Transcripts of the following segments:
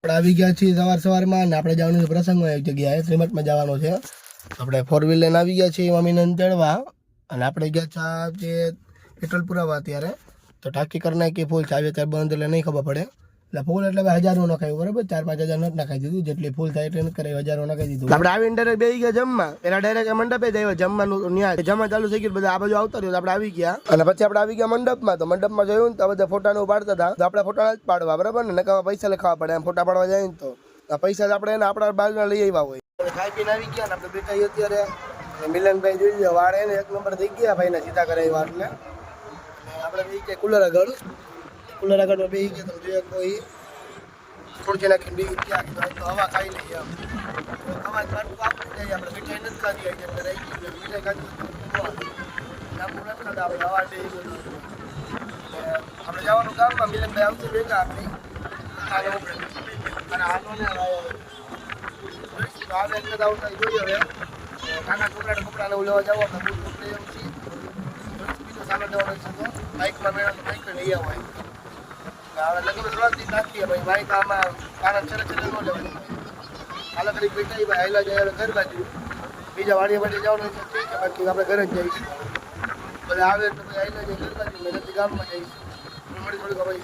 આપણે આવી ગયા છીએ સવારમાં ને આપણે જવાનું છે પ્રસંગમાં એક જગ્યાએ શ્રીમઠમાં જવાનું છે. આપણે 4 વ્હીલ લઈને આવી ગયા છીએ મમ્મીને તેડવા અને આપણે ગયા છે જે પેટ્રોલ પુરાવા અત્યારે તો ટાંકી કરી નાખી ફૂલ ચાવી અત્યારે બંધ એટલે નહીં ખબર પડે એટલે ફૂલ એટલે હજારો નખાયું બરાબર 4-5 હજાર નથી નખાઈ દીધું જેટલી ફૂલ થાય એટલે કરે હજારો નખાઈ દીધું. આપણે આવીને ડાયરેક્ટ બેસી ગયા જમવા પેલા ડાયરેક્ટ મંડપે જ આવ્યા જમવાનું ન્યા જમવા ચાલુ થઈ ગયું બધા આ બાજુ આવતા રહ્યું આપણે આવી ગયા અને પછી આપણે આવી ગયા મંડપમાં તો મંડપમાં જોયું ને તો બધા ફોટાને પાડતા હતા તો આપણે ફોટા જ પાડવા બરાબર ને નકામાં પૈસા લખાવા પડે એમ ફોટા પાડવા જાય ને તો આ પૈસા આપણે એને આપણા બાજુના લઈ આવ્યા હોય ખાઈ પીને આવી ગયા ને આપણે બેઠા અત્યારે મિલનભાઈ જોઈ લો વાળ એને 1 નંબર થઈ ગયા ભાઈને સીધા કરાવ્યા એટલે આપણે બે કે કુલર આગળ બે ગયા તમે જોઈએ કોઈ થોડી નાખીને બી ત્યાં તો હવા ખાઈ લઈએ આમ હવા મારું આપી જાય આપણે મીઠાઈ નથી ખાધી એટલે રહી ગઈ મીઠાઈ ખાધી આપણે હવા દે આપણે જવાનું ગામમાં મિલનભાઈ આવશે ભેગા આપણે અને હાલો ને આવે એટલે આવતા જોઈએ હવે કાકા છોકરાને લેવા જાવ આપણે બુટ બુટ લઈ આવું છીએ બીજો સામાન જવાનું છે તો બાઇકમાં મેળવવાનું બાઇક લઈ આવવાય હવે લગભગ થોડાક દિવસ નાખીએ ભાઈ બાઇક આમાં કારણ ચલે ન લેવાનું હાલ કરી બેઠા ભાઈ હાઈલા જાય ઘર બાજુ બીજા વાડીએ જવાનું છે ઠીક છે બાકી આપણે ઘરે જ જઈશું બધા આવે એટલે પછી હાઈલા જાય ઘર બાજુ નથી ગામમાં જઈશું થોડીક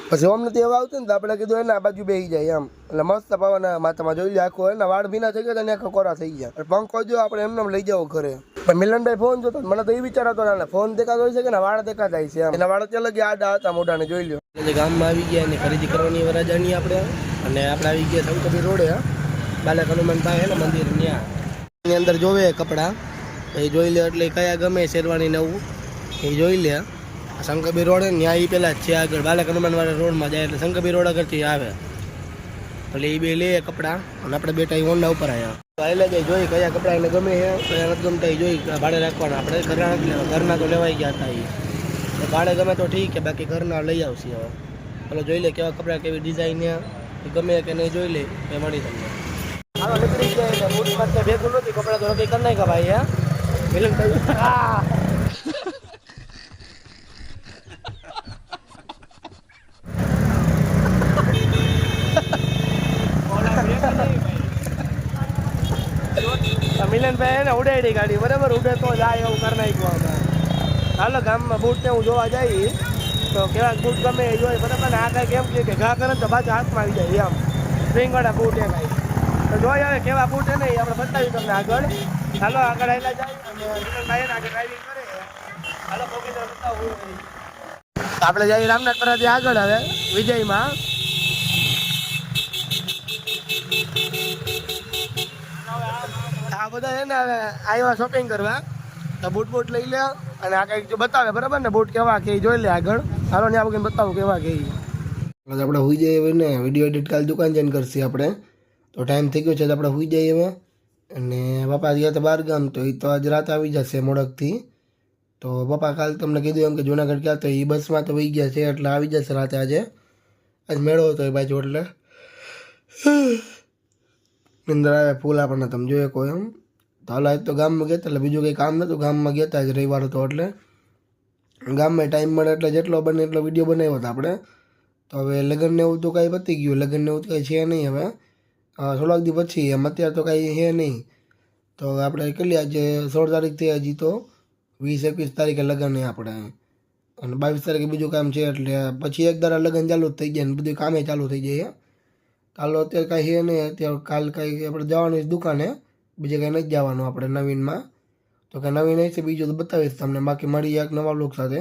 પછી ઓમ નથી એવા આવતું ને તો આપણે કીધું એને આ બાજુ બેસી જાય એમ એટલે મસ્ત પવન માથામાં જોઈ લે આખો એના વાળ ભીના થઈ ગયા આખા કોરા થઈ ગયા પંખો જો આપણે એમને લઈ જાવ ઘરે પણ મિલનભાઈ ફોન જોતો મને તો એ વિચાર હતો ને ફોન દેખાતો હોય છે કે વાળ દેખાતા છે એમ એના વાળ ચાલ ગયા આડા હતા મોઢાને જોઈ લો ગામમાં આવી ગયા અને ખરીદી કરવાની વરાજાની આપણે અને આપણે આવી ગયા શંકરભાઈ રોડે બાલક હનુમાન ભાઈ ને મંદિર ત્યાં એની અંદર જોવે કપડાં એ જોઈ લે એટલે કયા ગમે શેરવાની નવું એ જોઈ લે શંકરભાઈ રોડ ત્યાં એ પેલા જ છે આગળ બાલક હનુમાન વાળા રોડમાં જાય એટલે શંકરભાઈ રોડ આગળથી આવે એટલે એ બે લે કપડાં અને આપણે બેટા એ હોન્ડા ઉપર આવ્યા એટલે જાય જોઈ કયા કપડાં એને ગમે છે કયા નથી ગમતા એ જોઈ ભાડે રાખવાના આપણે ઘરના તો લેવાઈ ગયા હતા એ ભાડે ગમે તો ઠીક છે બાકી ઘરના લઈ આવશે હવે પેલો જોઈ લે કેવા કપડાં કેવી ડિઝાઇન ગમે કે નહીં જોઈ લે એ મળી તમને હાલો નીકળી જાય બૂટમાં ભેગું નથી કપડાં તો નક્કી કરી નાખ્યા ભાઈ હા મિલનભાઈ મિલનભાઈ એને ઉડાડી ગાડી બરાબર ઉડે તો જાય એવું કરી નાખ્યું અમે હાલો ગામમાં બૂટ ને હું જોવા જાય તો કેવા બૂટ ગમે એ જોઈએ બરાબર ને આ કાંઈ કેમ કે ઘા કરે તો પાછું હાથમાં આવી જાય એમ સ્પ્રિંગવાળા બૂટ એ કાંઈ તો જોઈ આવે કેવા બૂટ એ નહીં આપણે બતાવ્યું તમને આગળ હાલો આગળ આવેલા જાય અને મિલનભાઈ આગળ ડ્રાઇવિંગ કરે હાલો પોગીને બતાવું આપણે જઈએ રામનાથપુરાથી આગળ હવે વિજયમાં આ બધા છે ને હવે આવ્યા શોપિંગ કરવા તો બૂટ લઈ લે અને આ કંઈક જો બતાવે બરાબર ને બૂટ કેવા કે જોઈ લે આગળ હાલો ને આપણે બતાવું કેવા કે આપણે હોઈ જઈએ ને વિડીયો એડિટ કાલ દુકાન જઈને કરશે આપણે તો ટાઈમ થઈ ગયો છે તો આપણે હોઈ જઈએ હવે અને પપ્પા ગયા તો 12 ગામ તો એ તો આજ રાત આવી જશે મોડકથી તો પપ્પા કાલ તમને કીધું એમ કે જુનાગઢ ગયા તો એ બસમાં તો વહી ગયા છે એટલે આવી જશે રાતે આજે આજ મેળો હતો એ બાજુ એટલે નિંદર આવે ફૂલ આપણને તમે જોઈએ કોઈ એમ તો હાલ આજ તો ગામમાં ગયા એટલે બીજું કંઈ કામ નહોતું ગામમાં ગયા હતા આજ રવિવાર હતો એટલે ગામમાં ટાઈમ મળે એટલે જેટલો બને એટલો વિડીયો બનાવ્યો હતો આપણે તો હવે લગ્નને એવું તો કાંઈ પતી ગયું લગ્નને એવું તો કાંઈ છે નહીં હવે થોડાક દી પછી એમ અત્યારે તો કાંઈ છે નહીં તો આપણે કેટલી આજે 16 તારીખથી હજી તો 20-21 તારીખે લગ્ન આપણે અને 22 તારીખે બીજું કામ છે એટલે પછી એક ધારા લગ્ન ચાલુ જ થઈ જાય ને બધું કામે ચાલુ થઈ જાય કાલો અત્યારે કાંઈ છે નહીં અત્યારે કાલ કાંઈ આપણે જવાનું છે દુકાને બીજે કાંઈ નથી જવાનું આપણે નવીનમાં તો કાંઈ નવીન હશે બીજું તો બતાવીશ તમને બાકી મળીએ એક નવા બ્લોગ સાથે.